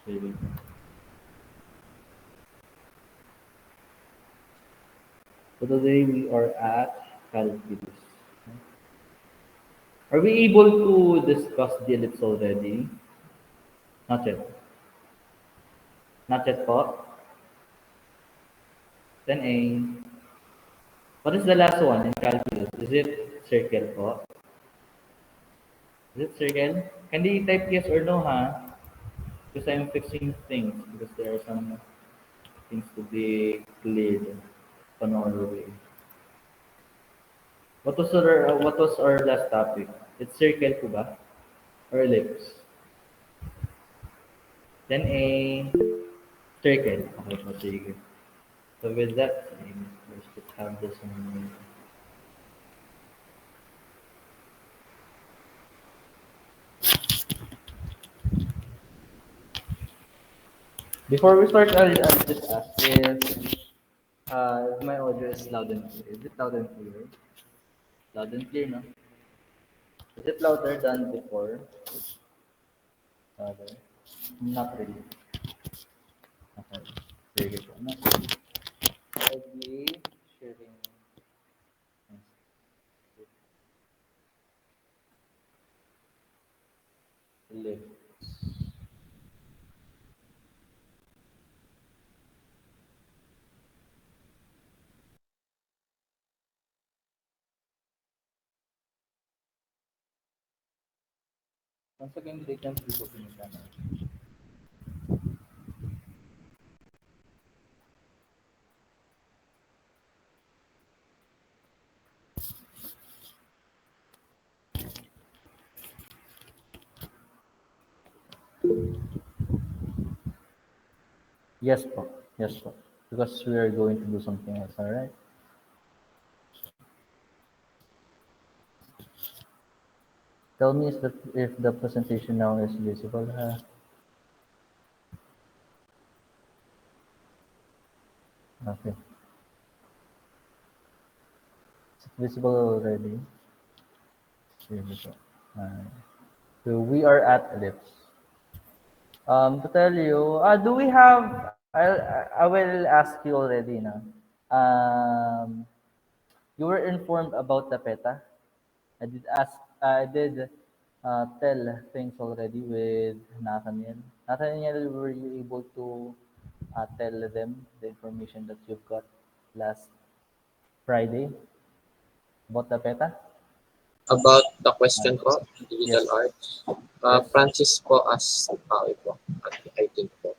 Sige. So today we are at calculus. Are we able to discuss the ellipse already? Not yet. Not yet po. 10A. What is the last one in calculus? Is it circle po? Is it circle? Can they type yes or no, ha? Because I'm fixing things because there are some things to be cleared on our way. What was our last topic? It's circle po ba? Or ellipse? Then a circle. Okay po, sige. So with that, let's have this one. Before we start, I'll just ask if my audio is loud and clear. Is it loud and clear? Loud and clear, no? Is it louder than before? Louder? Not really. Okay. Sige po. No? I'll be sharing lips. Once again, they can please open your camera. Yes po. Yes po. Because we are going to do something else, alright? Tell me if the presentation now is visible. Okay. Is it visible already? Here we go. Alright. So we are at Ellipse. To tell you, do we have? I will ask you already now. Um, you were informed about the PETA. I did ask. I did tell things already with Nathaniel. Nathaniel, were you able to tell them the information that you've got last Friday about the PETA? About the Uh, question po, digital yes. art, Yes. Francis po as tao po, I think po.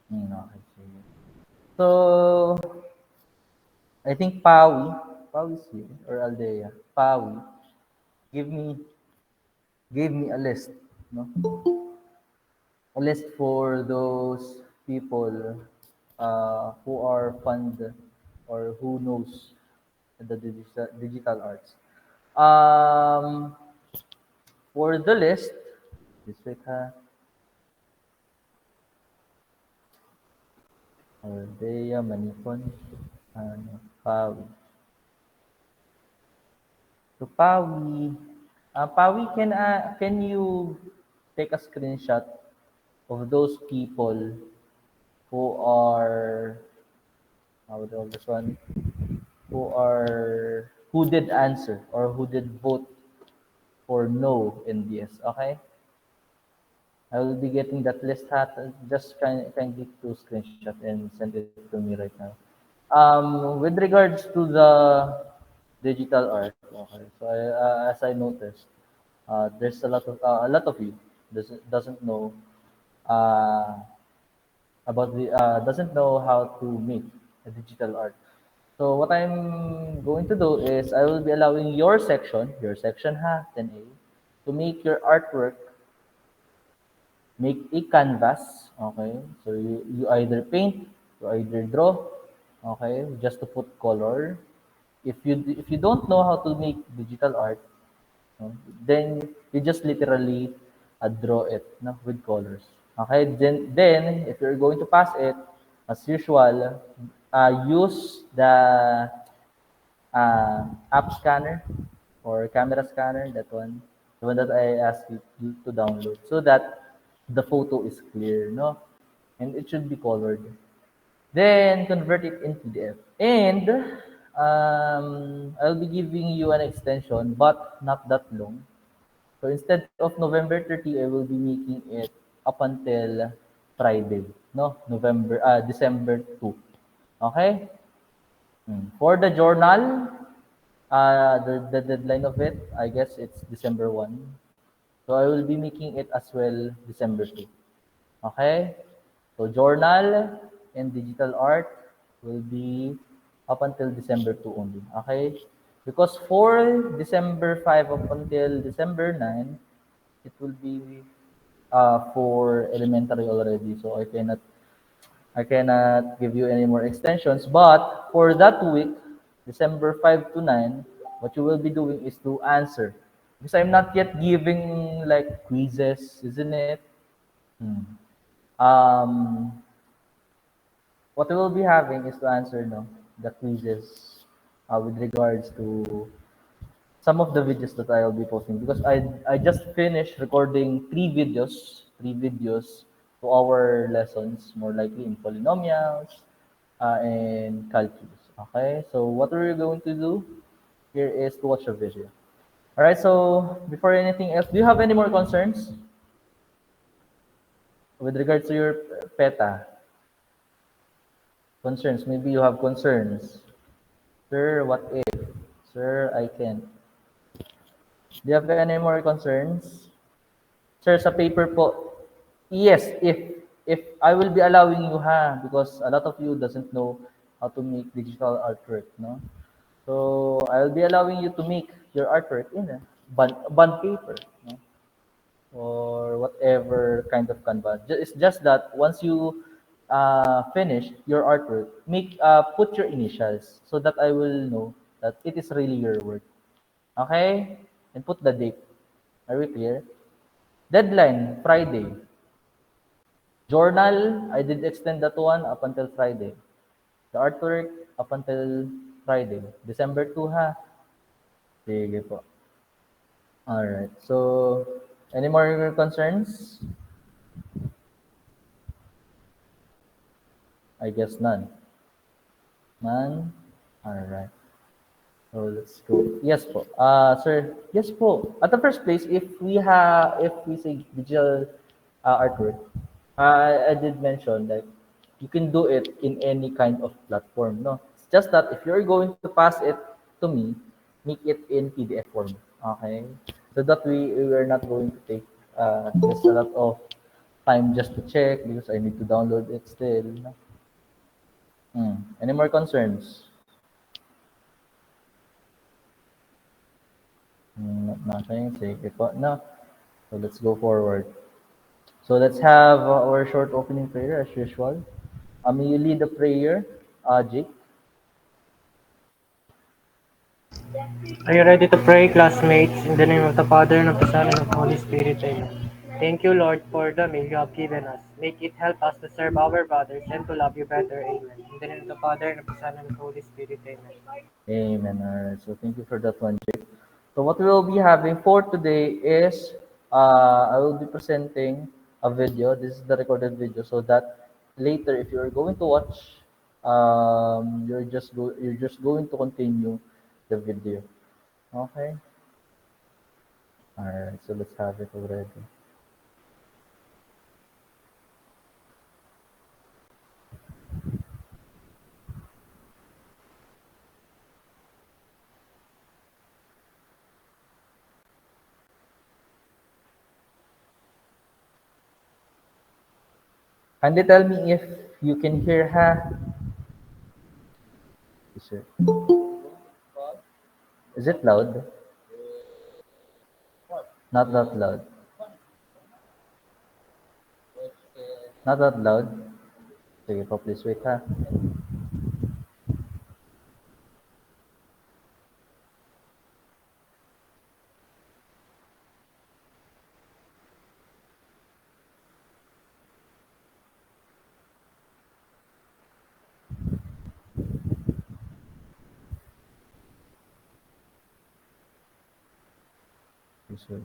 Okay. Sige. So, I think Pawi is here, or Aldea. Pawi, give me, gave me a list, no? A list for those people who are fond or who knows the digital arts. Um, for the list, this week ha, Aldea, Manipon, ano, Pawi. So Pawi, can you take a screenshot of those people who are how would I call this one who did answer or who did vote for no in this? Okay, I will be getting that list. Just kindly to screenshot and send it to me right now. With regards to the digital art, okay. So as I noticed, there's a lot of you doesn't know uh, about the doesn't know how to make a digital art. So what I'm going to do is I will be allowing your section ha, 10A, to make your artwork, make a canvas, okay? So you either paint, you either draw, okay, just to put color. If you don't know how to make digital art, no, then you just literally draw it, no, with colors. Okay, then if you're going to pass it, as usual, use the app scanner or camera scanner, that one. the one that I asked you to download, so that the photo is clear, no? And it should be colored. Then convert it in PDF. And I'll be giving you an extension, but not that long. So instead of November 30, I will be making it up until Friday, no? December 2. Okay? For the journal, the deadline of it, I guess it's December 1. So I will be making it as well December 2. Okay? So journal and digital art will be up until December 2 only. Okay? Because for December 5 up until December 9, it will be for elementary already. So I cannot give you any more extensions. But for that week, December 5 to 9, what you will be doing is to answer. Because I'm not yet giving like quizzes, isn't it? Hmm. Um, what we will be having is to answer the quizzes with regards to some of the videos that I'll be posting because I just finished recording three videos to our lessons, more likely in polynomials and calculus. Okay, so what we're going to do here is to watch a video. All right, so before anything else, do you have any more concerns with regards to your PETA concerns? Maybe you have concerns. Sir, what if? Sir, I can't. Do you have any more concerns? Sir, sa paper po, yes, if I will be allowing you because a lot of you doesn't know how to make digital artwork, no? So I'll be allowing you to make your artwork in a bond paper, no? Or whatever kind of canvas. It's just that once you finish your artwork, put your initials so that I will know that it is really your work. Okay? And put the date. Are we clear? Deadline, Friday. Journal, I did extend that one up until Friday. The artwork, up until Friday. December 2 Sige po. Alright. So, any more concerns? I guess none. None? Alright. So, let's go. Yes po. Sir, yes po. At the first place, if we say digital artwork, I did mention that you can do it in any kind of platform, no? It's just that if you're going to pass it to me, make it in PDF form, okay? So that we are not going to take just a lot of time just to check because I need to download it still. No? Any more concerns? Nothing. Sige po. No. So let's go forward. So let's have our short opening prayer as usual. May you lead the prayer, Jake? Are you ready to pray, classmates? In the name of the Father, and of the Son, and of the Holy Spirit, amen. Thank you, Lord, for the meal you have given us. Make it help us to serve our brothers and to love you better, amen. In the name of the Father, and of the Son, and of the Holy Spirit, amen. Amen. All right. So thank you for that one, Jake. So what we will be having for today is I will be presenting a video. This is the recorded video, so that later, if you are going to watch, you're just going to continue the video. Okay. All right. So let's have it already. Kindly tell me if you can hear Is it, is it loud? Not that loud. Not that loud. Sige po, please wait Please wait.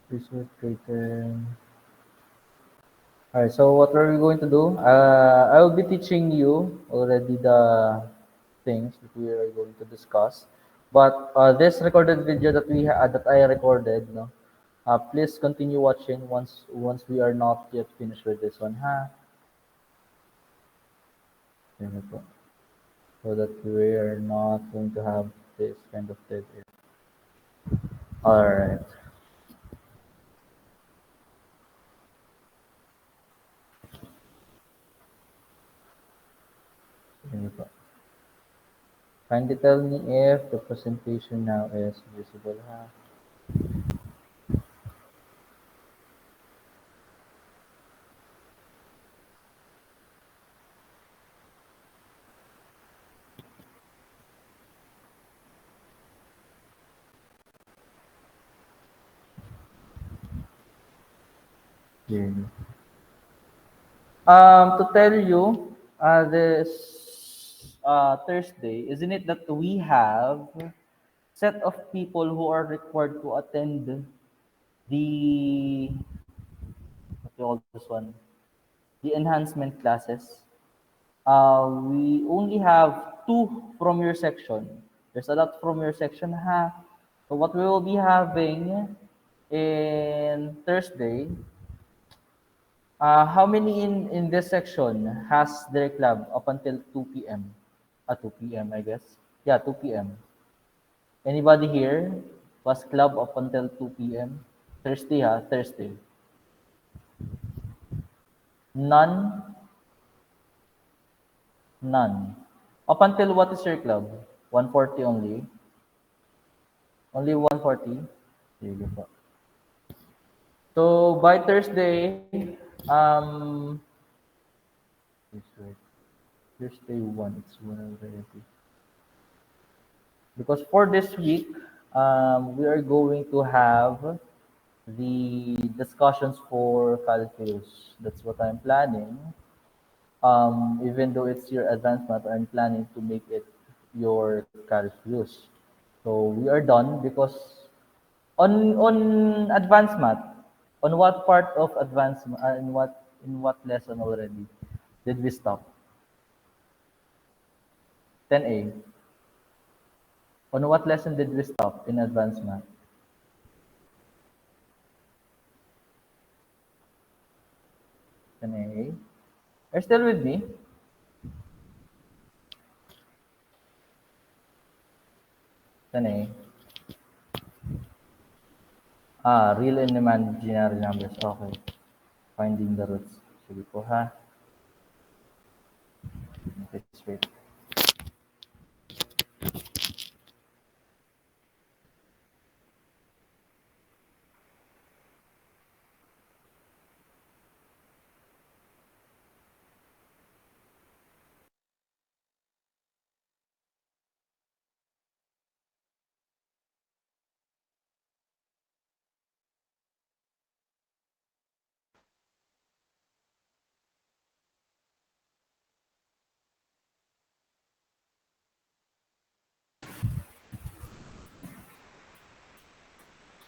Research written. All right. So what are we going to do? I will be teaching you already the things that we are going to discuss. But this recorded video that that I recorded, no, please continue watching once we are not yet finished with this one, ha? Yun po. So that we are not going to have this kind of dead air. All right. Yun po. Kindly tell me if the presentation now is visible, ha? Yun. To tell you, this Thursday, isn't it that we have set of people who are required to attend the what do you call this one? The enhancement classes. We only have two from your section. There's a lot from your section, ha? So what we will be having in Thursday, how many in this section has their club up until 2 p.m.? 2 p.m. I guess. Yeah, 2 p.m. Anybody here was club up until 2 p.m.? Thursday, ha? Thursday. None? None. Up until what is your club? 140 only? Only 140? Sige po. So, by Thursday, yes, right. Thursday 1, it's 1 already. Because for this week, we are going to have the discussions for calculus. That's what I'm planning. Even though it's your advanced math, I'm planning to make it your calculus. So we are done because on advanced math, on what part of advanced in what lesson already did we stop? 10A. On what lesson did we stop in advanced math? 10A. Are you still with me? 10A. Real and imaginary numbers. Okay. Finding the roots. Sige po ha. Okay, straight.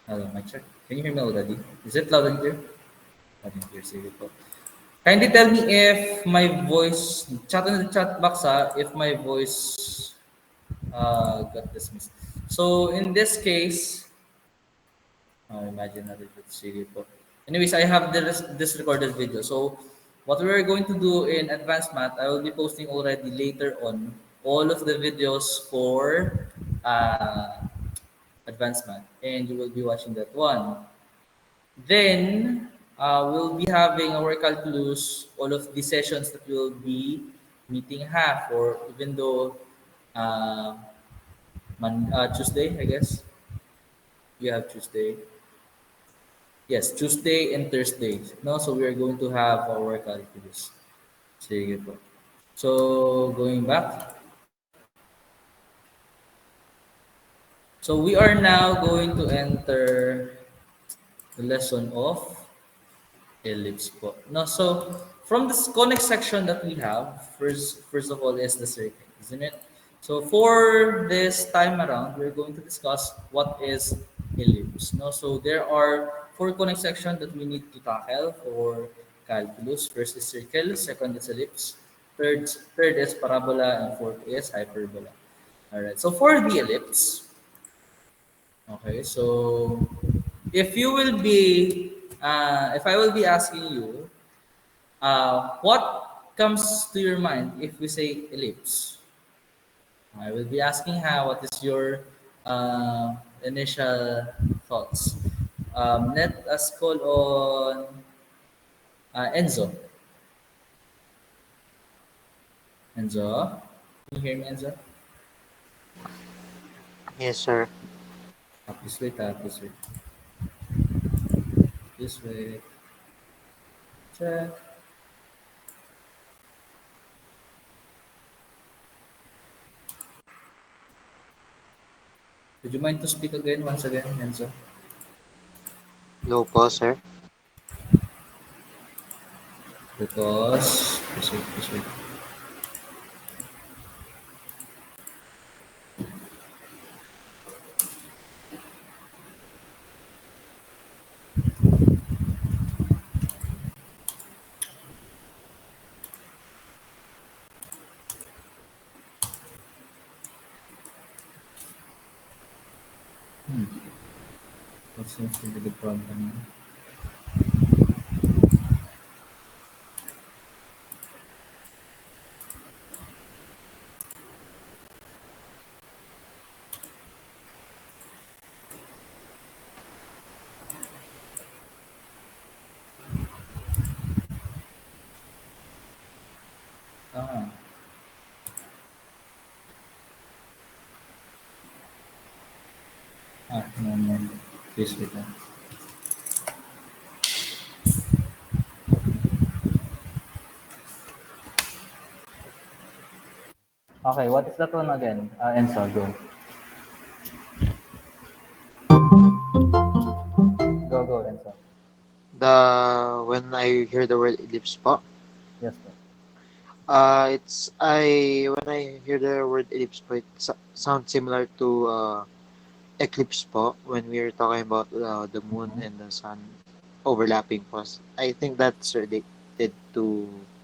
Hello, mic check. Can you hear me already? Is it loud and clear? Loud and clear. Sige po. Kindly tell me if my voice, chat in the chat box if my voice got dismissed. So in this case, imagine that sige po. Anyways, I have this recorded video. So what we're going to do in advanced math, I will be posting already later on all of the videos for uh, advanced math, and you will be watching that one. Then we'll be having our calculus, all of the sessions that we'll be meeting half, or even though uh, Tuesday, I guess you have Tuesday. Yes, Tuesday and Thursday. No, so we are going to have our calculus. Sige po. So going back. So we are now going to enter the lesson of ellipse po. No, so from this connect section that we have, first of all is the circle, isn't it? So for this time around, we're going to discuss what is ellipse. No, so there are four conic section that we need to tackle for calculus. First is circle, second is ellipse, third is parabola, and fourth is hyperbola. All right. So for the ellipse, okay. So if you will be, if I will be asking you, what comes to your mind if we say ellipse? I will be asking how. What is your initial thoughts? Let us call on Enzo. Enzo, can you hear me, Enzo? Yes, sir. Please wait. Please wait. Please wait. Check. Would you mind to speak again once again, Enzo? Low po, sir. Because please wait. What seems to be the problem? Ah, no, no. Please wait. Okay, what is that one again? Enzo, go. Go, Enzo. When I hear the word ellipse po, Yes, po. it's I when I hear the word ellipse po, sounds similar to eclipse po when we are talking about the moon Mhm. and the sun overlapping po. I think that's related to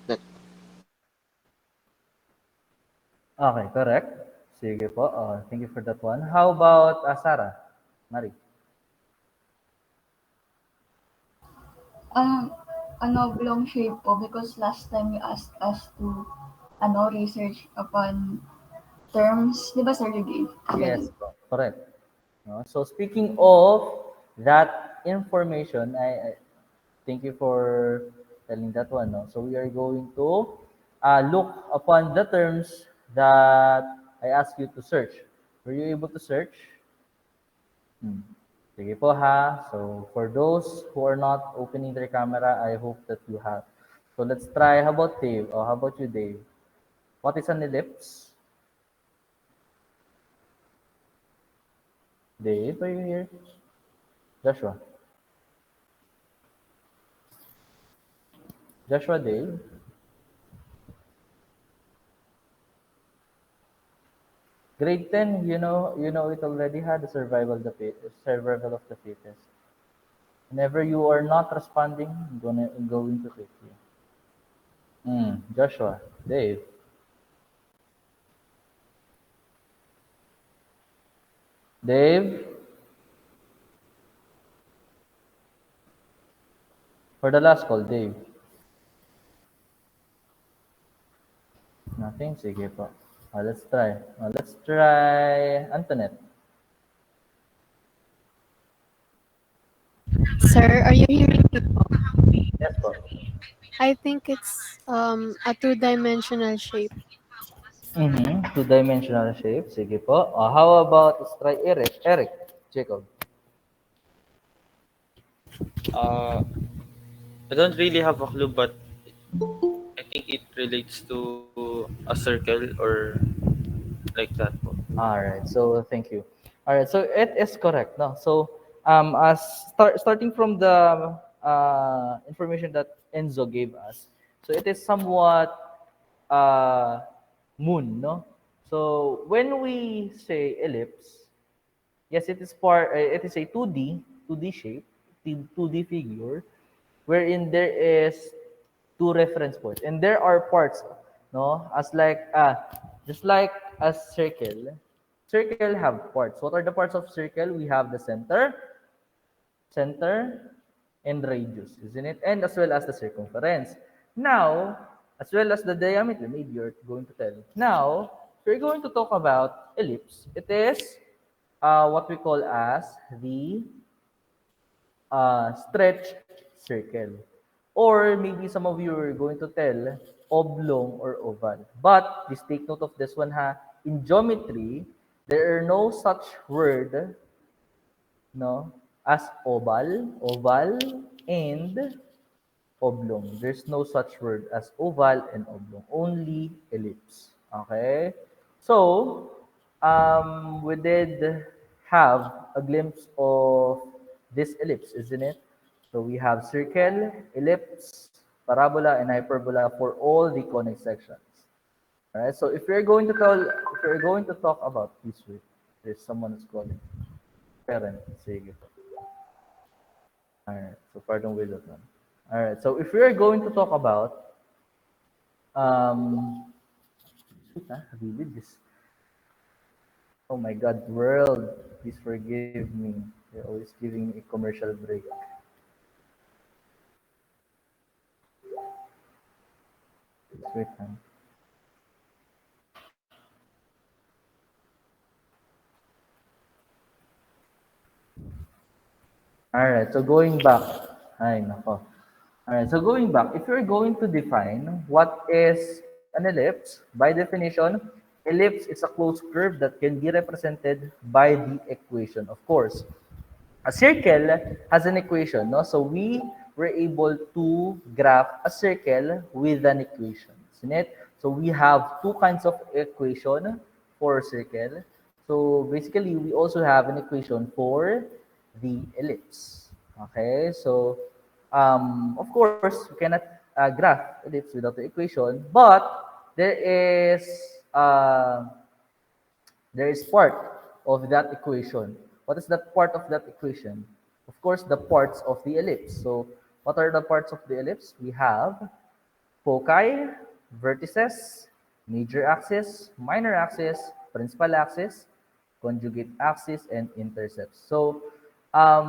that. Okay, correct. Sige po. Thank you for that one. How about Sarah? Mari. Um, an oblong shape po because last time you asked us to research upon terms, di ba sir, you gave Yes, already? po. Correct. No? So speaking of that information, I thank you for telling that one. No? So we are going to look upon the terms that I asked you to search. Were you able to search? Hmm. Sige po ha. So for those who are not opening their camera, I hope that you have. So let's try. How about Dave? How about you, Dave? What is an ellipse? Dave, are you here? Joshua. Joshua, Dave. Grade 10, you know it already had the survival of the fittest. Whenever you are not responding, I'm going to pick you. Joshua, Dave, Dave, for the last call, Dave. Nothing, sige po. Let's try. Let's try Antoinette. Sir, are you hearing me po? Yes po. I think it's a two-dimensional shape. Two-dimensional shape, sige po. How about let's try Eric? Eric, Jacob. Uh, I don't really have a clue, but I think it relates to a circle or like that po. All right. So thank you. All right. So it is correct. No. So as starting from the information that Enzo gave us, so it is somewhat uh, moon. No. So when we say ellipse, yes, it is a 2D shape. 2D figure wherein there is two reference points and there are parts, no, as like just like a circle have parts. What are the parts of circle? We have the center and radius, isn't it? And as well as the circumference. Now, as well as the diameter, maybe you're going to tell. Now, if we're going to talk about ellipse, it is what we call as the stretched circle. Or maybe some of you are going to tell oblong or oval. But please take note of this one ha. In geometry, there are no such word, no, as oval, and oblong. There's no such word as oval and oblong. Only ellipse. Okay? So, we did have a glimpse of this ellipse, isn't it? So we have circle, ellipse, parabola, and hyperbola for all the conic sections. All right. So if we're going to talk about this way, there's someone who's calling. Parent. Sige. All right. So pardon with that one. All right. So if we are going to talk about um, really this. Oh my God, world, please forgive me. You're always giving me a commercial break. Wait, man. All right. So going back. Ay, nako. All right. So going back, if you're going to define what is an ellipse, by definition, ellipse is a closed curve that can be represented by the equation, of course. A circle has an equation, no? So we were able to graph a circle with an equation, isn't it? So we have two kinds of equation for a circle. So basically, we also have an equation for the ellipse. Okay, so of course, we cannot graph ellipse without the equation, but there is uh, there is part of that equation. What is that part of that equation? Of course, the parts of the ellipse. So, what are the parts of the ellipse? We have foci, vertices, major axis, minor axis, principal axis, conjugate axis, and intercepts. So,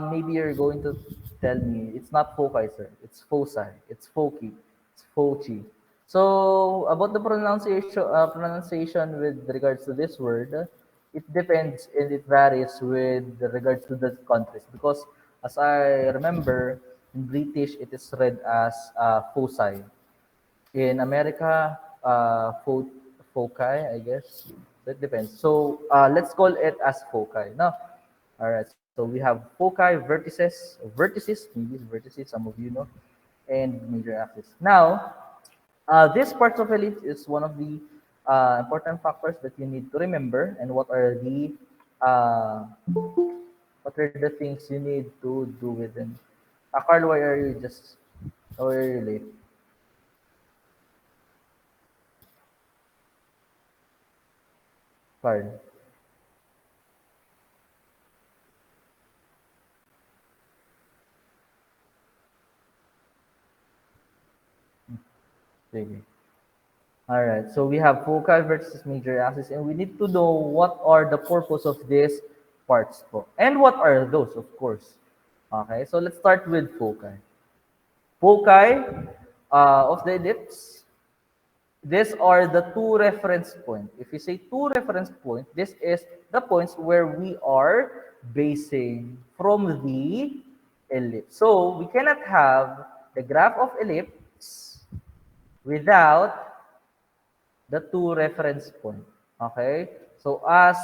maybe you're going to tell me it's not foci, sir. It's foci. It's foci. It's foci. So, about the pronunciation with regards to this word, it depends and it varies with regards to the countries because, as I remember, in British it is read as foci. In America, foci, I guess. That depends. So let's call it as foci. No? All right. So we have foci, maybe vertices, some of you know, and major axis. Now, this part of ellipse is one of the important factors that you need to remember. And uh, what are the things you need to do with them? Carl, why are you just why are you late? Carl, sige. All right. So we have foci versus major axis, and we need to know what are the purpose of these parts po. And what are those, of course. Okay. So let's start with foci. Foci of the ellipse. These are the two reference points. If you say two reference points, this is the points where we are basing from the ellipse. So we cannot have the graph of ellipse without the two reference point. Okay? So as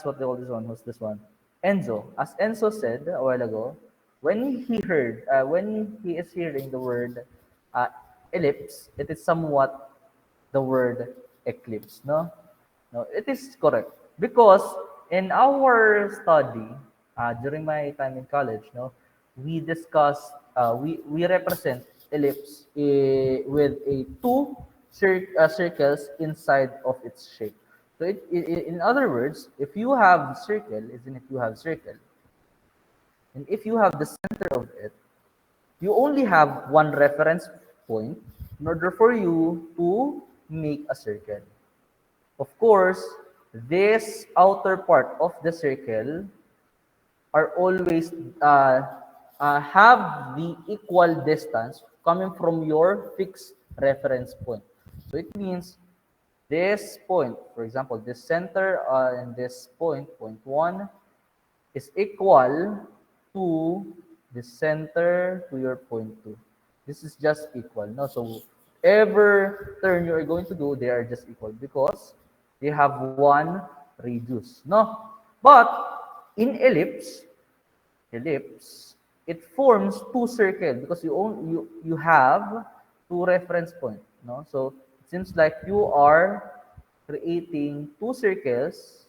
what they call this one? Who's this one? Enzo. As Enzo said a while ago, when he is hearing the word uh, ellipse, it is somewhat the word eclipse. No, no, it is correct because in our study during my time in college, no, we discussed we represent ellipse with a circles inside of its shape. So in other words, if you have circle, isn't it? You have circle. And if you have the center of it, you only have one reference point in order for you to make a circle. Of course, this outer part of the circle are always have the equal distance coming from your fixed reference point. So it means this point, for example, this center and this point, point 1, is equal to the center to your point 2. This is just equal. No? So ever turn you are going to do, they are just equal because they have one radius. No? But in ellipse, it forms two circles because you have two reference points. No? So it seems like you are creating two circles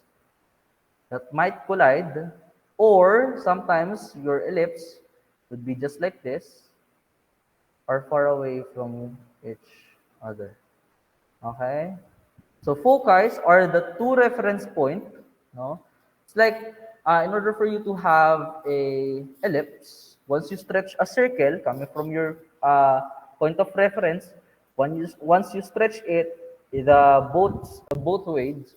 that might collide, or sometimes your ellipse would be just like this or far away from each other. Okay? So foci are the two reference point. No? It's like in order for you to have a ellipse, once you stretch a circle coming from your point of reference, once you stretch it, the both ways,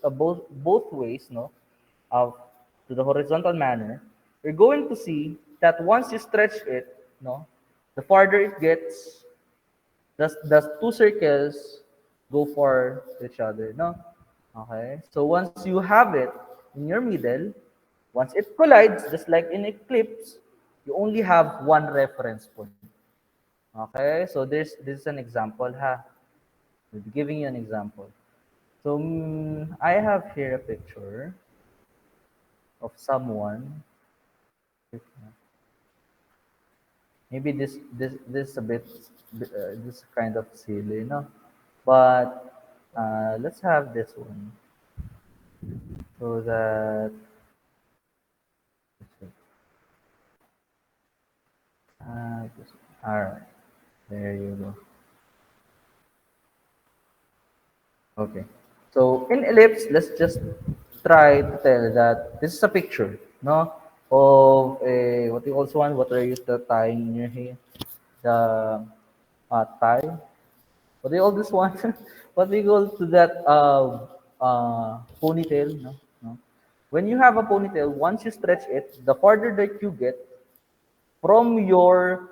no, of to the horizontal manner, you're going to see that once you stretch it, no, the farther it gets, the two circles go for each other, no? Okay, so once you have it in your middle, once it collides, just like in eclipse, you only have one reference point. Okay, so this is an example, ha? We'll be giving you an example. So I have here a picture of someone. Maybe this a bit this kind of silly, no? But let's have this one so that all right. There you go. Okay. So in ellipse, let's just try to tell that this is a picture, no, of a what you also want. What are you tying in your hair? The tie. What do you all this one? What do you call to that ponytail? No, no. When you have a ponytail, once you stretch it, the farther that you get from your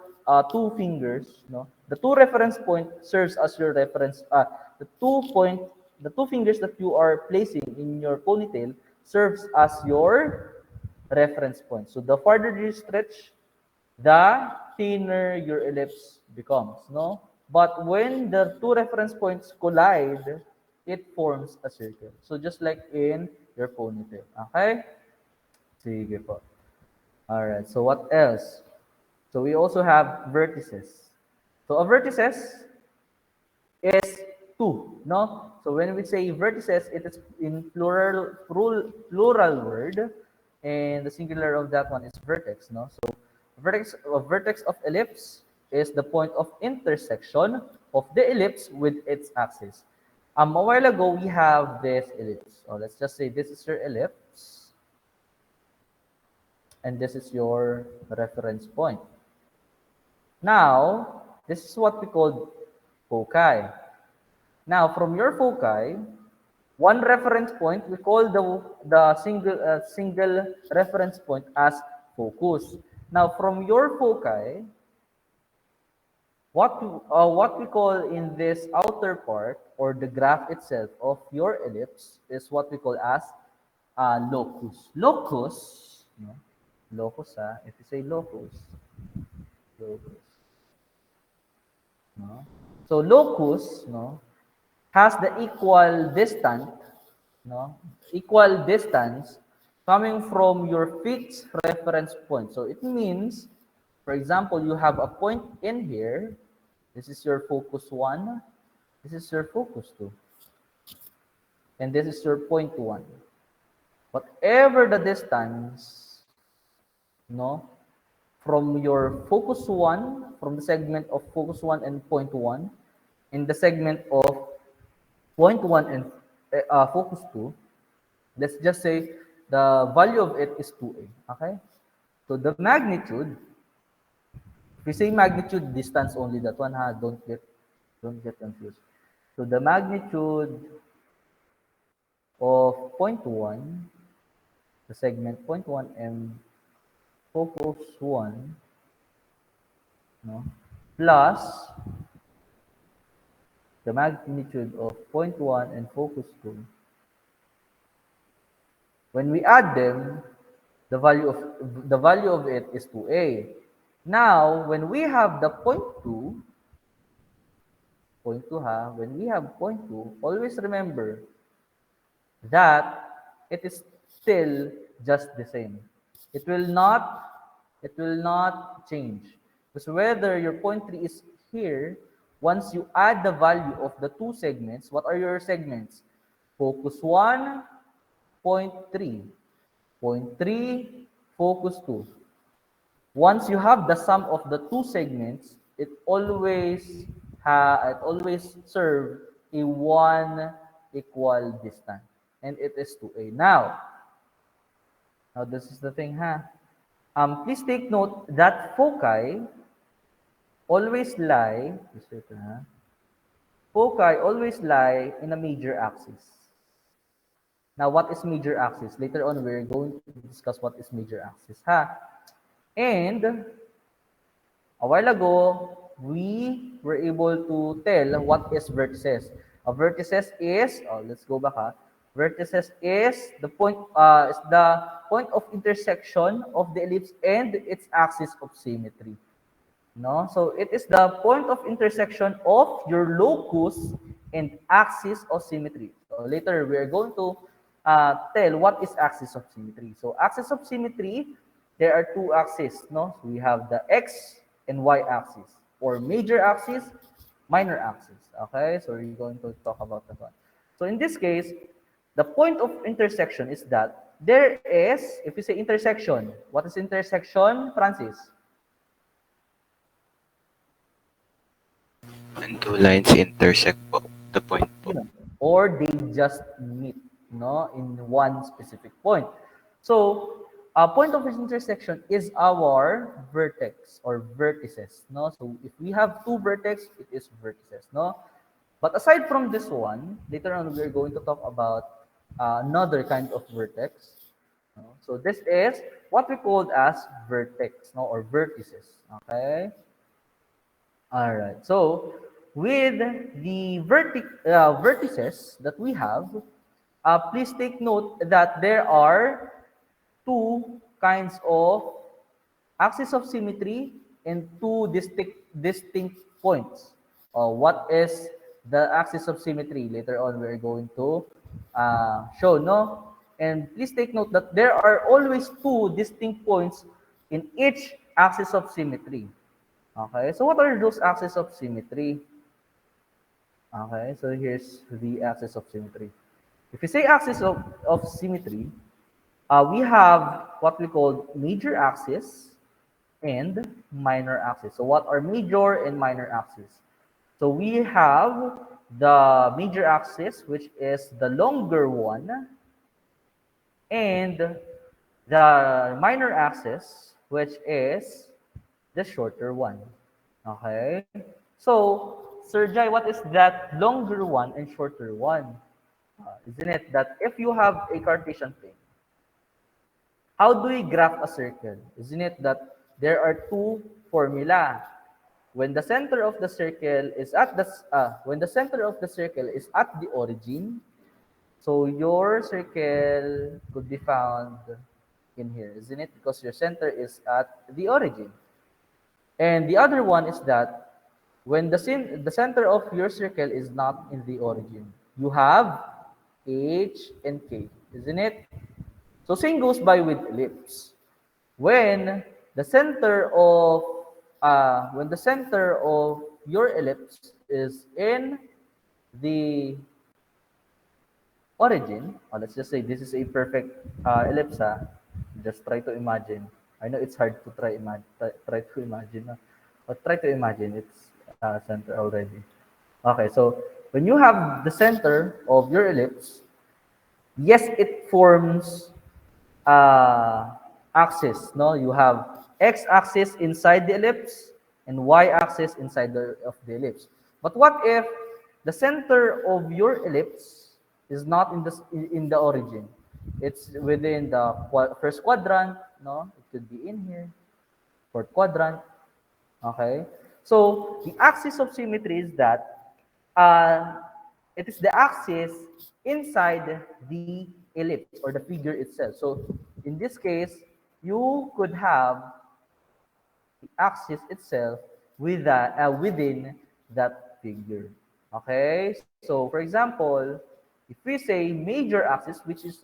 two fingers, no, the two reference point serves as your reference. The two point, the two fingers that you are placing in your ponytail serves as your reference point. So the farther you stretch, the thinner your ellipse becomes, no? But when the two reference points collide, it forms a circle. So just like in your ponytail. Okay? Sige po. Alright, so what else? So we also have vertices. So a vertices is two, no? So when we say vertices, it is in plural word, and the singular of that one is vertex, no? So a vertex of ellipse is the point of intersection of the ellipse with its axis. A while ago we have this ellipse. So let's just say this is your ellipse, and this is your reference point. Now, this is what we call foci. Now, from your foci, one reference point, we call the single reference point as focus. Now, from your foci, what we call in this outer part or the graph itself of your ellipse is what we call as locus. Locus, no? Locus, if you say locus, no? So locus, no, has the equal distance coming from your fixed reference point. So it means, for example, you have a point in here. This is your focus 1. This is your focus 2. And this is your point 1. Whatever the distance, no, from your focus 1, from the segment of focus 1 and point 1, in the segment of point 1 and focus 2, let's just say the value of it is 2a. Okay? So the magnitude, if we say magnitude, distance only, that one, ha, don't get confused. So the magnitude of point 1, the segment point 1 and focus 1, no, plus the magnitude of point 1 and focus 2, when we add them, the value of it is 2a. Now, when we have the point 2, when we have point 2, always remember that it is still just the same. It will not change. Because whether your point 3 is here, once you add the value of the two segments, what are your segments? Focus 1, point 3. Point 3, focus 2. Once you have the sum of the two segments, it always serve a one equal distance, and it is 2a. Now this is the thing, ha. Please take note that foci always lie. Foci always lie in a major axis. Now, what is major axis? Later on, we're going to discuss what is major axis, ha. And a while ago, we were able to tell what is vertices. A vertices is, let's go back, ha. Vertices is the point of intersection of the ellipse and its axis of symmetry. No? So it is the point of intersection of your locus and axis of symmetry. So later we are going to tell what is axis of symmetry. So axis of symmetry, there are two axes. No? So we have the x and y axis, or major axis, minor axis. Okay, so we're going to talk about that one. So in this case, the point of intersection is that there is, if you say intersection, what is intersection, Francis? When two lines intersect po, the point po. Or they just meet, no, in one specific point. So a point of intersection is our vertex or vertices, no. So if we have two vertex, it is vertices, no. But aside from this one, later on we're going to talk about another kind of vertex, no? So this is what we call as vertex, no, or vertices. Okay. All right. So with the vertices that we have, please take note that there are two kinds of axis of symmetry and two distinct points. What is the axis of symmetry? Later on, we're going to show, no? And please take note that there are always two distinct points in each axis of symmetry. Okay, so what are those axes of symmetry? Okay, so here's the axis of symmetry. If you say axis of symmetry, we have what we call major axis and minor axis. So what are major and minor axis? So we have the major axis, which is the longer one, and the minor axis, which is the shorter one. Okay? So, Sir Jai, what is that longer one and shorter one? Isn't it that if you have a Cartesian plane, how do we graph a circle? Isn't it that there are two formula? When the center of the circle is at the origin, so your circle could be found in here, isn't it? Because your center is at the origin. And the other one is that when the center of your circle is not in the origin, you have H and K, isn't it? So same goes by with ellipse. When the center of your ellipse is in the origin, let's just say this is a perfect ellipse. Just try to imagine. I know it's hard to try to imagine, but try to imagine it's center already. Okay, so when you have the center of your ellipse, yes, it forms axis, no? You have x-axis inside the ellipse and y-axis inside of the ellipse. But what if the center of your ellipse is not in the origin? It's within the first quadrant, no? It could be in here, fourth quadrant, okay? So the axis of symmetry is that it is the axis inside the ellipse or the figure itself. So in this case, you could have the axis itself within that figure. Okay? So for example, if we say major axis, which is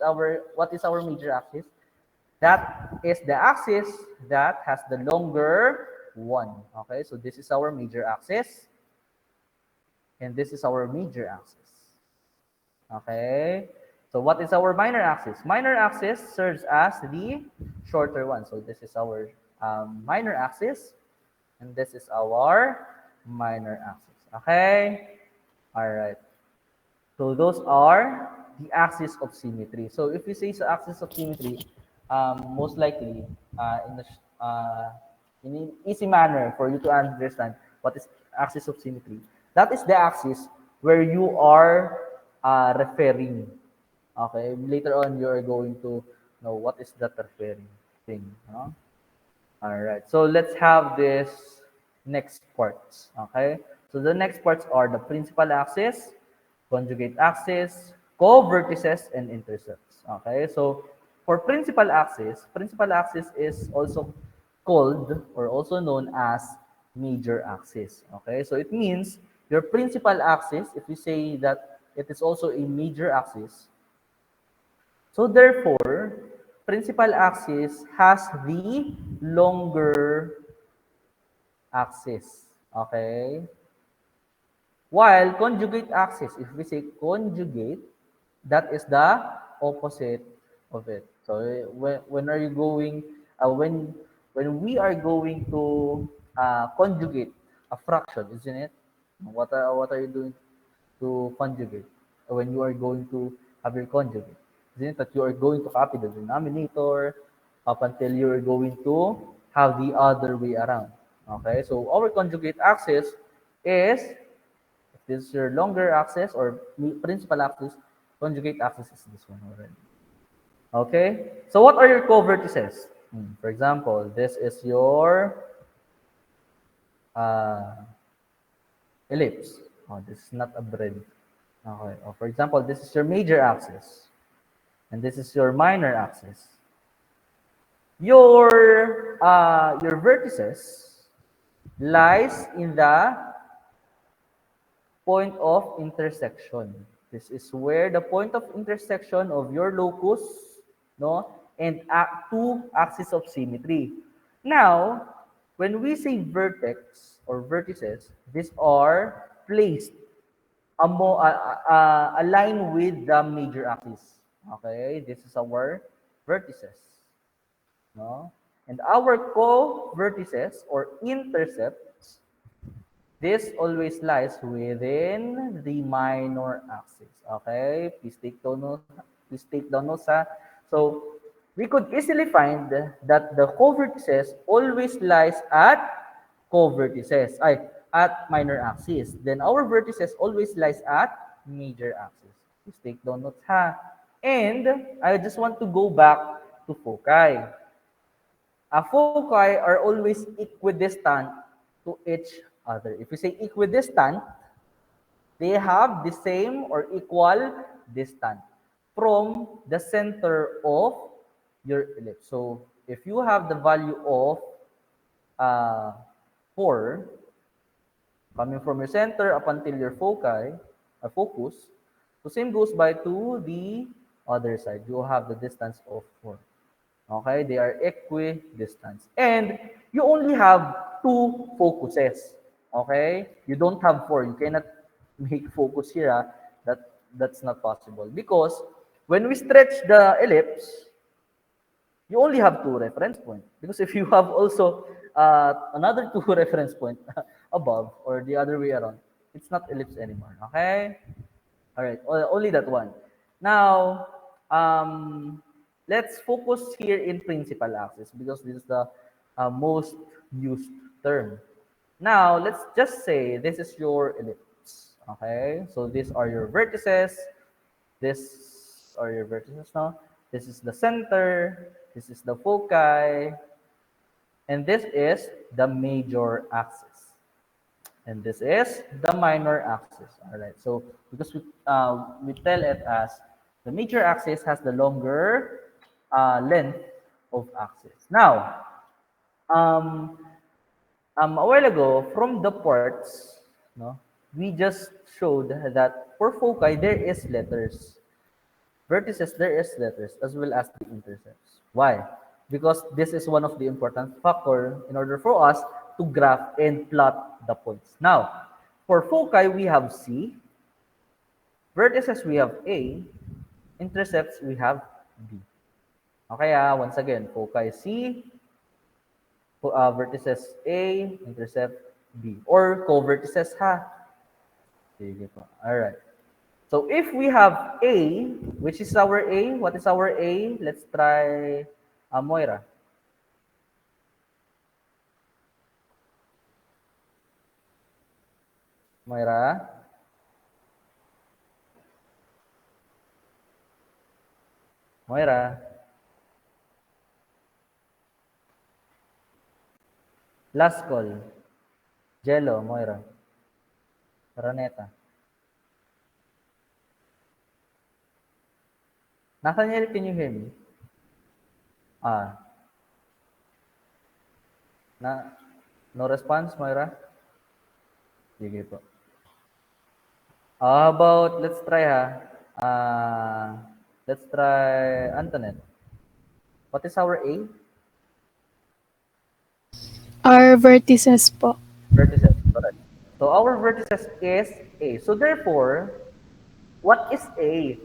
what is our major axis? That is the axis that has the longer one. Okay? So this is our major axis and this is our major axis. Okay? So what is our minor axis? Minor axis serves as the shorter one. So this is our minor axis, and this is our minor axis. Okay? All right. So those are the axis of symmetry. So if we say sa axis of symmetry, most likely, in an easy manner for you to understand what is axis of symmetry, that is the axis where you are referring. Okay, later on you are going to know what is that referring thing. No? All right, so let's have this next parts. Okay, so the next parts are the principal axis, conjugate axis, co-vertices, and intercepts. Okay, so for principal axis is also called or also known as major axis. Okay, so it means your principal axis, if we say that it is also a major axis, so therefore, principal axis has the longer axis. Okay? While conjugate axis, if we say conjugate, that is the opposite of it. So when are you going, when we are going to conjugate a fraction, isn't it? What are you doing to conjugate when you are going to have your conjugate? Isn't it that you are going to copy the denominator up until you are going to have the other way around? Okay, so our conjugate axis is, if this is your longer axis or principal axis, conjugate axis is this one already. Okay, so what are your co-vertices? For example, this is your uh, ellipse. Oh, this is not a bread. Okay. Or for example, this is your major axis, and this is your minor axis. Your vertices lies in the point of intersection. This is where the point of intersection of your locus, no, and two axes of symmetry. Now, when we say vertex or vertices, these are placed align with the major axis. Okay, this is our vertices, no? And our co-vertices or intercepts, this always lies within the minor axis. Okay, please take down notes. So we could easily find that the co-vertices always lies at at minor axis. Then our vertices always lies at major axis. Please take down notes, ha. And I just want to go back to foci. Foci are always equidistant to each other. If we say equidistant, they have the same or equal distance from the center of your ellipse. So if you have the value of uh, 4 coming from your center up until your focus, so same goes by to the other side. You have the distance of 4. Okay, they are equidistant. And you only have 2 focuses. Okay? You don't have 4. You cannot make focus here. That's not possible. Because when we stretch the ellipse, you only have 2 reference points. Because if you have also another 2 reference point above or the other way around, it's not ellipse anymore. Okay? All right, only that one. Now, let's focus here in principal axis because this is the most used term. Now, let's just say this is your ellipse. Okay, so these are your vertices. This are your vertices now. This is the center. This is the foci. And this is the major axis. And this is the minor axis. All right. So because we tell it as the major axis has the longer length of axis. Now, um, a while ago, from the parts, no, we just showed that for foci there is letters. Vertices there is letters as well as the intercepts. Why? Because this is one of the important factor in order for us to graph and plot the points. Now, for foci we have C, vertices we have A, intercepts we have B. Okay, once again, foci C, vertices A, intercept B, or co-vertices ha. Sige po. All right. So if we have A, which is our A, what is our A? Let's try Moira. Moira. Moira. Last call. Jello, Moira. Roneta. Nathaniel, can you hear me? Ah, no response, Moira? Sige po. How about, let's try let's try Antoinette. What is our A? Our vertices po. Vertices, correct. So our vertices is A. So therefore, what is A?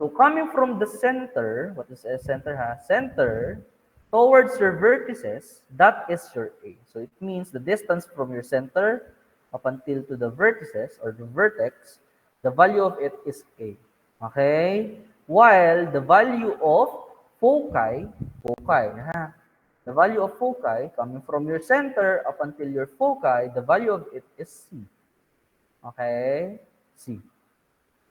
So coming from the center, what is a center ha? Center towards your vertices, that is your A. So it means the distance from your center up until to the vertices or the vertex, the value of it is A. Okay? While the value of foci, ha? The value of foci coming from your center up until your foci, the value of it is C. Okay? C.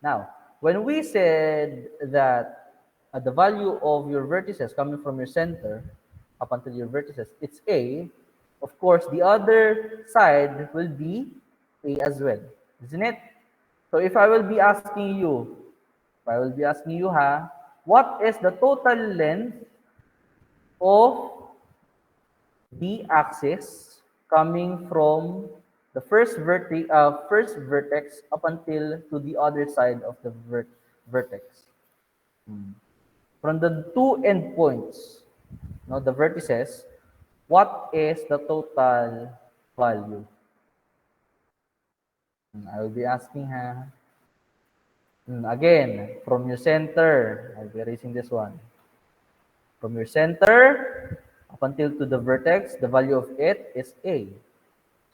Now, when we said that the value of your vertices coming from your center up until your vertices, it's A, of course, the other side will be A as well, isn't it? So if I will be asking you, what is the total length of the axis coming from the first vertex up until to the other side of the vertex. From the two endpoints, no, the vertices, what is the total value? I will be asking again, from your center, I'll be erasing this one. From your center up until to the vertex, the value of it is A.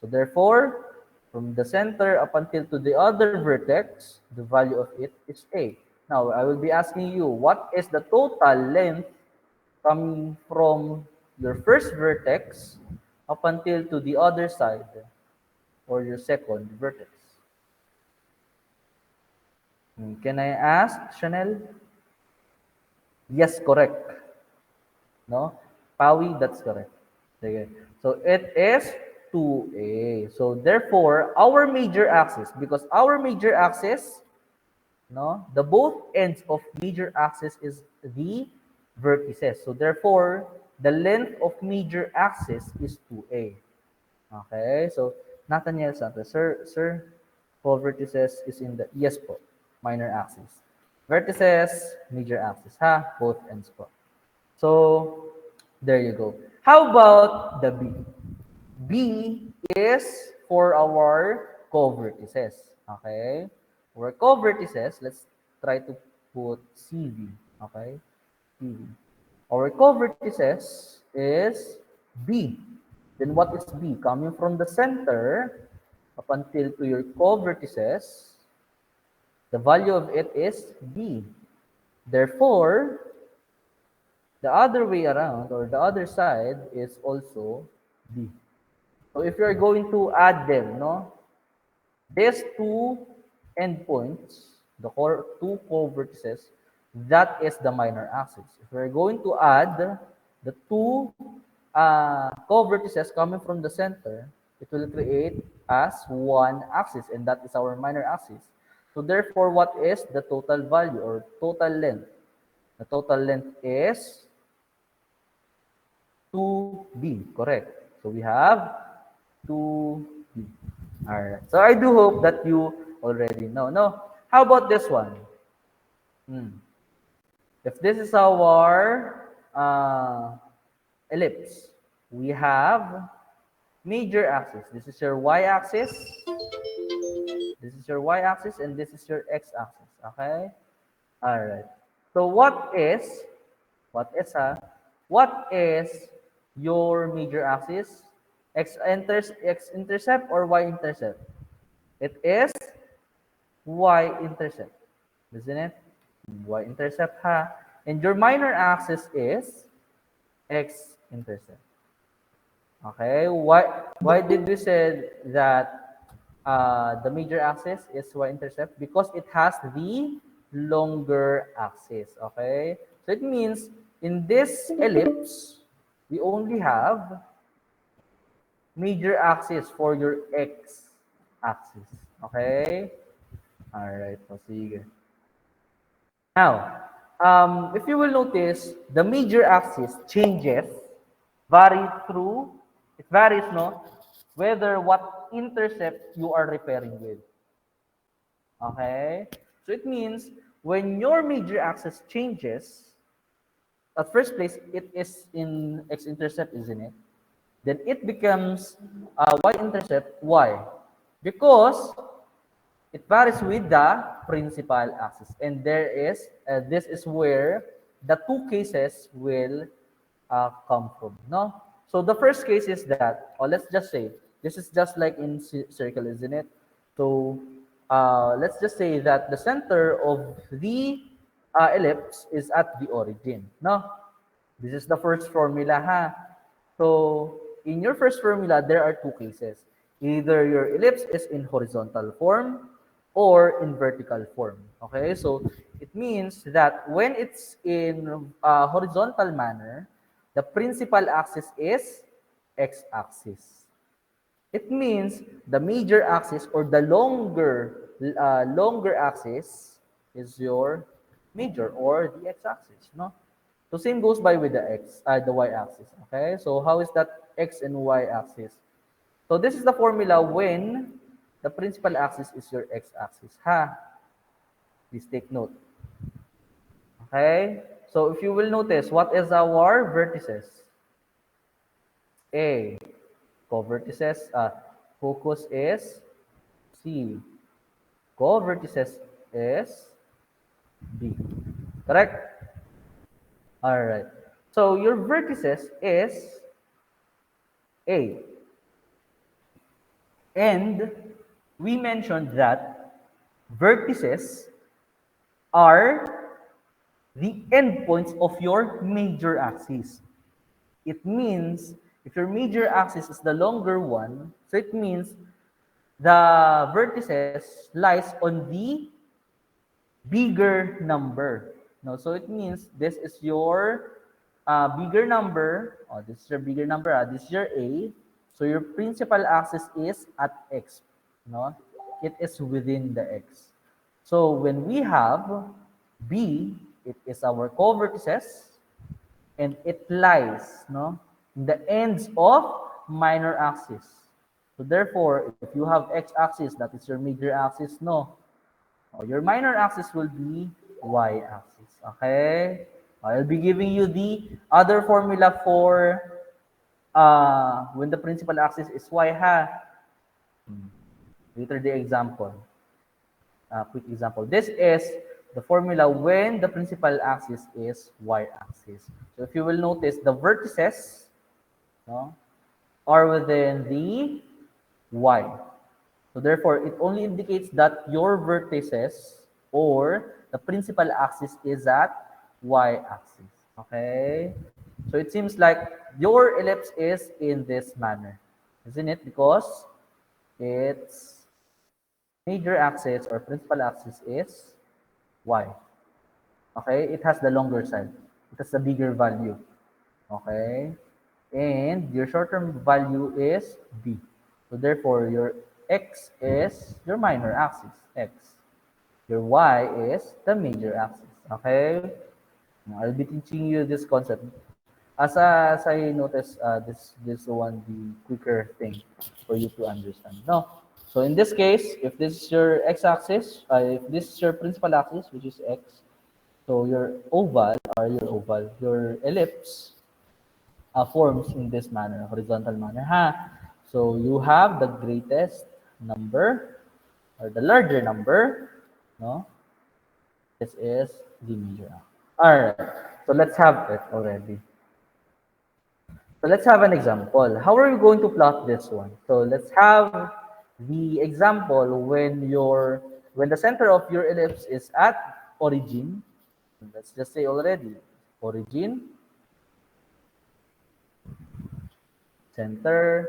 So therefore, from the center up until to the other vertex, the value of it is A. Now, I will be asking you, what is the total length coming from your first vertex up until to the other side or your second vertex? Can I ask, Chanel? Yes, correct. No? Pawi, that's correct. Sige. So it is 2A. So therefore, our major axis, because our major axis, no, the both ends of major axis is the vertices. So therefore, the length of major axis is 2A. Okay, so Nathaniel Santos, sir, all vertices is in the, yes po, minor axis. Vertices, major axis, ha, both ends po. So, there you go. How about the B? B is for our co-vertices. Okay? For co-vertices, let's try to put CV. Okay? CV. Our co-vertices is B. Then what is B? Coming from the center up until to your co-vertices, the value of it is B. Therefore, The other way around or the other side is also B. So if you're going to add them, no, these two endpoints, the two co-vertices, that is the minor axis. If we're going to add the two co-vertices coming from the center, it will create as one axis, and that is our minor axis. So therefore, what is the total value or total length? The total length is 2b, correct. So we have 2b. All right. So I do hope that you already know. No, how about this one? Hmm. If this is our ellipse, we have major axis. This is your y-axis. This is your y-axis, and this is your x-axis. Okay. All right. So what is your major axis? X intercept or y intercept? It is y intercept, isn't it? Y intercept ha. And your minor axis is x intercept. Okay. Why did we say that the major axis is y intercept? Because it has the longer axis. Okay. So it means in this ellipse, we only have major axis for your x axis. Okay. All right. So sige. Now, if you will notice, the major axis changes, it varies, no, whether what intercept you are referring with. Okay? So it means when your major axis changes, at first place, it is in x-intercept, isn't it? Then it becomes y-intercept. Why? Because it varies with the principal axis. And this is where the two cases will come from. No? So the first case is that, or let's just say, this is just like in circle, isn't it? So let's just say that the center of the ellipse is at the origin. No? This is the first formula, ha? So, in your first formula, there are two cases. Either your ellipse is in horizontal form or in vertical form. Okay, so it means that when it's in horizontal manner, the principal axis is x-axis. It means the major axis or the longer axis is your major or the x-axis, no? So same goes by with the y-axis. Okay, so how is that x and y-axis? So this is the formula when the principal axis is your x-axis. Ha? Please take note. Okay, so if you will notice, what is our vertices? A. Co-vertices. Focus is C. Co-vertices is B. Correct? All right. So your vertices is A. And we mentioned that vertices are the endpoints of your major axis. It means if your major axis is the longer one, so it means the vertices lies on the bigger number. No, so it means this is your bigger number. Oh, this is your bigger number. This is your A. So your principal axis is at X. No, it is within the X. So when we have B, it is our co-vertices, and it lies, no, in the ends of minor axis. So therefore, if you have x-axis, that is your major axis, no. Your minor axis will be y-axis. Okay? I'll be giving you the other formula for when the principal axis is y, ha. Later the example. Quick example. This is the formula when the principal axis is y-axis. So if you will notice, the vertices, no, are within the y. So therefore, it only indicates that your vertices or the principal axis is at y-axis. Okay? So it seems like your ellipse is in this manner, isn't it? Because its major axis or principal axis is y. Okay? It has the longer side. It has the bigger value. Okay? And your short-term value is b. So therefore, your x is your minor axis, x. Your y is the major axis. Okay? I'll be teaching you this concept. As I noticed, this one the quicker thing for you to understand. No. So in this case, if this is your x-axis, if this is your principal axis, which is x, so your ellipse forms in this manner, horizontal manner. So you have the greatest number or the larger number, no? This is the major axis. All right. So let's have it already. So let's have an example. How are you going to plot this one? So let's have the example when the center of your ellipse is at origin. Let's just say already origin, center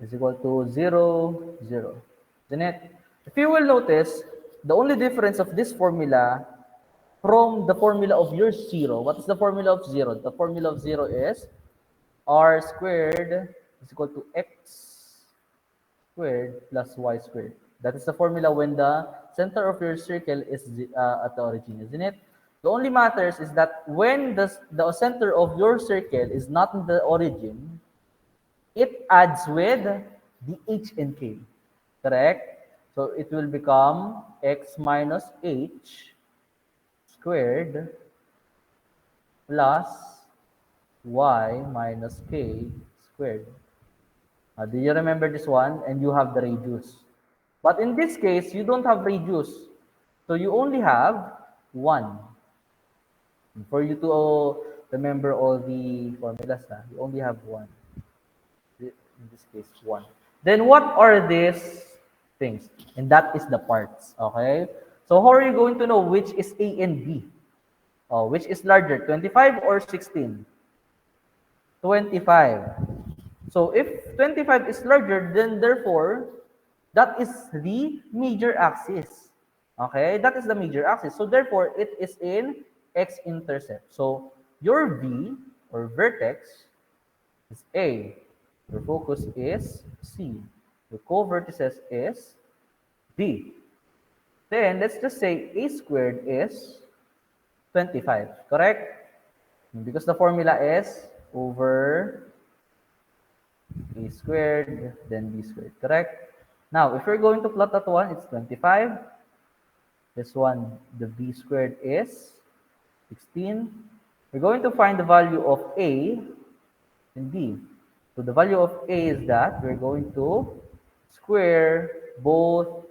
is equal to 0, 0. Isn't it? If you will notice, the only difference of this formula from the formula of your 0, what is the formula of 0? The formula of 0 is r squared is equal to x squared plus y squared. That is the formula when the center of your circle is at the origin, isn't it? The only matters is that when the center of your circle is not in the origin, it adds with the h and k, correct? So it will become x minus h squared plus y minus k squared. Do you remember this one? And you have the radius. But in this case, you don't have radius. So you only have 1. For you to remember all the formulas, you only have 1. In this case, 1. Then what are these things? And that is the parts. Okay? So how are you going to know which is A and B? Which is larger, 25 or 16? 25. So if 25 is larger, then therefore, that is the major axis. Okay, that is the major axis. So therefore, it is in x-intercept. So your V or vertex is A. Your focus is C. Your co-vertices is B. Then let's just say A squared is 25, correct? Because the formula is over A squared, then B squared, correct? Now, if we're going to plot that one, it's 25. This one, the B squared is 16. We're going to find the value of A and B. So the value of A is that we're going to square both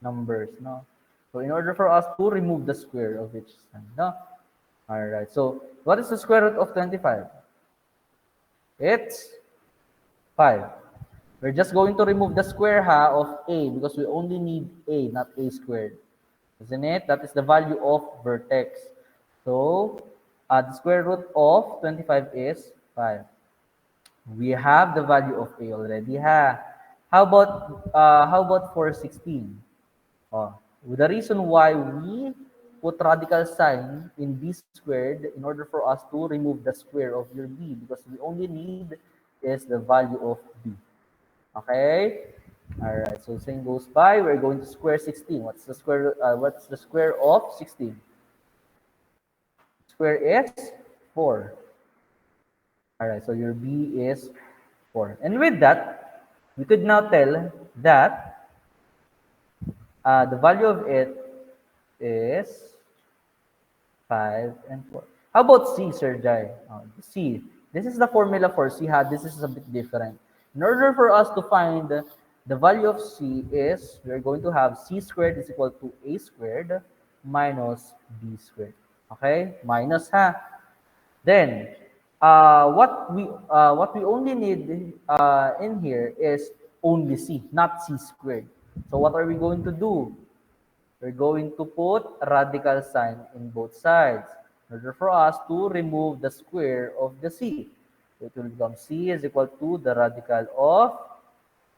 numbers, no? So in order for us to remove the square of each sign, no? All right, so what is the square root of 25? It's 5. We're just going to remove the square of A because we only need A, not A squared. Isn't it? That is the value of vertex. So, the square root of 25 is 5. We have the value of A already. How about for 16? The reason why we put radical sign in B squared in order for us to remove the square of your B because we only need is the value of B. Okay? All right. So same goes by. We're going to square 16. What's the square of 16? Square is 4. All right. So your B is 4. And with that, we could now tell that the value of it is 5 and 4. How about C, Sir Jai? C. This is the formula for C. This is a bit different. In order for us to find the value of C is, we're going to have C squared is equal to A squared minus B squared. Okay? Minus, Then, what we only need in here is only C, not C squared. So what are we going to do? we're going to put a radical sign in both sides in order for us to remove the square of the c. It will become c is equal to the radical of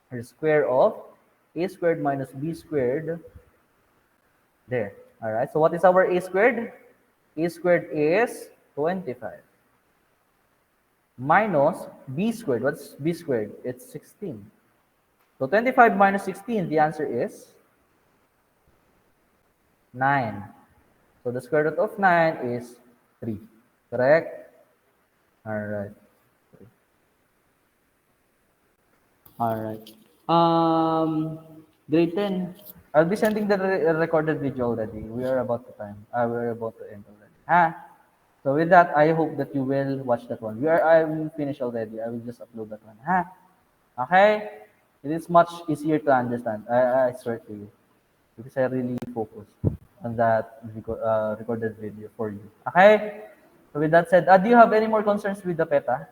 the square of a squared minus b squared there. All right. So what is our a squared? A squared is 25 minus b squared. What's b squared? It's 16. So 25 minus 16, the answer is 9. So the square root of 9 is 3. Correct? All right. All right. Grade 10. I'll be sending the recorded video already. We are about to time. We're about to end already. So with that, I hope that you will watch that one. I will finish already. I will just upload that one. Okay? It is much easier to understand. I swear to you. Because I really focused on that recorded video for you. Okay? So with that said, do you have any more concerns with the PETA?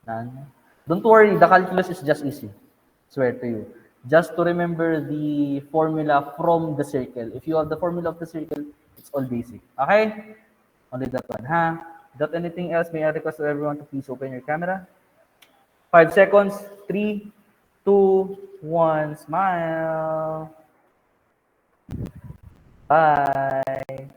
None? Don't worry, the calculus is just easy. Swear to you. Just to remember the formula from the circle. If you have the formula of the circle, it's all basic. Okay? Only that one, Without anything else, may I request everyone to please open your camera? 5 seconds. 3, 2, 1, smile. Bye.